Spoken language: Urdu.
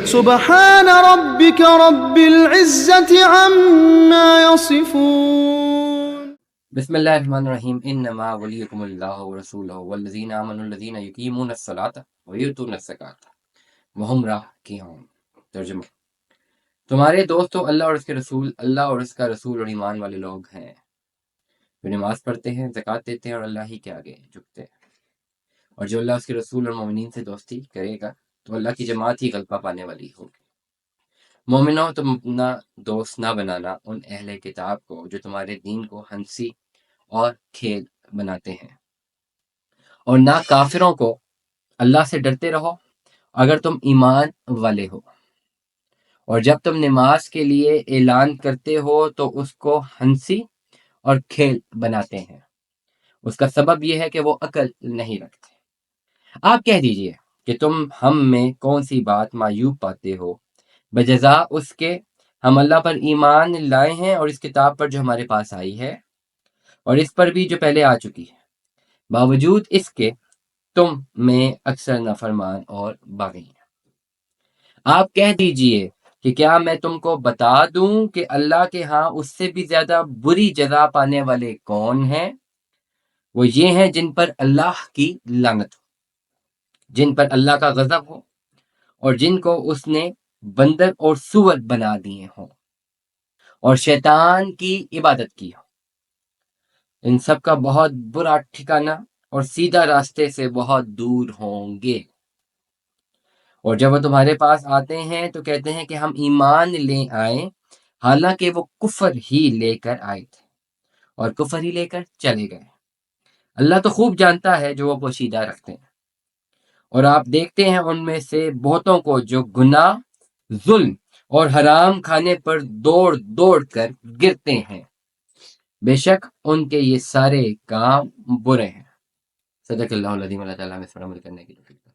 سبحان ربك رب العزة عما يصفون. بسم اللہ الرحمن الرحیم. انما ولیکم اللہ ورسولہ والذین آمنوا الذین یقیمون الصلاۃ ویؤتون الزکاۃ وہم راکعون. ترجمہ: تمہارے دوست تو اللہ اور اس کے رسول، اللہ اور اس کا رسول اور ایمان والے لوگ ہیں جو نماز پڑھتے ہیں، زکوٰۃ دیتے ہیں اور اللہ ہی کے آگے جھکتے ہیں. اور جو اللہ اس کے رسول اور مومنین سے دوستی کرے گا تو اللہ کی جماعت ہی غلبہ پانے والی ہوگی. مومنوں، تم اپنا دوست نہ بنانا ان اہل کتاب کو جو تمہارے دین کو ہنسی اور کھیل بناتے ہیں، اور نہ کافروں کو. اللہ سے ڈرتے رہو اگر تم ایمان والے ہو. اور جب تم نماز کے لیے اعلان کرتے ہو تو اس کو ہنسی اور کھیل بناتے ہیں. اس کا سبب یہ ہے کہ وہ عقل نہیں رکھتے. آپ کہہ دیجئے کہ تم ہم میں کون سی بات معیوب پاتے ہو، بجزا اس کے ہم اللہ پر ایمان لائے ہیں اور اس کتاب پر جو ہمارے پاس آئی ہے اور اس پر بھی جو پہلے آ چکی ہے. باوجود اس کے تم میں اکثر نافرمان اور باغی ہیں. آپ کہہ دیجئے کہ کیا میں تم کو بتا دوں کہ اللہ کے ہاں اس سے بھی زیادہ بری جزا پانے والے کون ہیں؟ وہ یہ ہیں جن پر اللہ کی لعنت ہو، جن پر اللہ کا غضب ہو، اور جن کو اس نے بندر اور سور بنا دیے ہوں اور شیطان کی عبادت کی ہو. ان سب کا بہت برا ٹھکانہ اور سیدھا راستے سے بہت دور ہوں گے. اور جب وہ تمہارے پاس آتے ہیں تو کہتے ہیں کہ ہم ایمان لے آئیں، حالانکہ وہ کفر ہی لے کر آئے تھے اور کفر ہی لے کر چلے گئے. اللہ تو خوب جانتا ہے جو وہ پوشیدہ رکھتے ہیں. اور آپ دیکھتے ہیں ان میں سے بہتوں کو جو گناہ، ظلم اور حرام کھانے پر دوڑ دوڑ کر گرتے ہیں. بے شک ان کے یہ سارے کام برے ہیں. صدق اللہ العظیم. اللہ تعالیٰ ہمیں اس پر عمل کرنے کی توفیق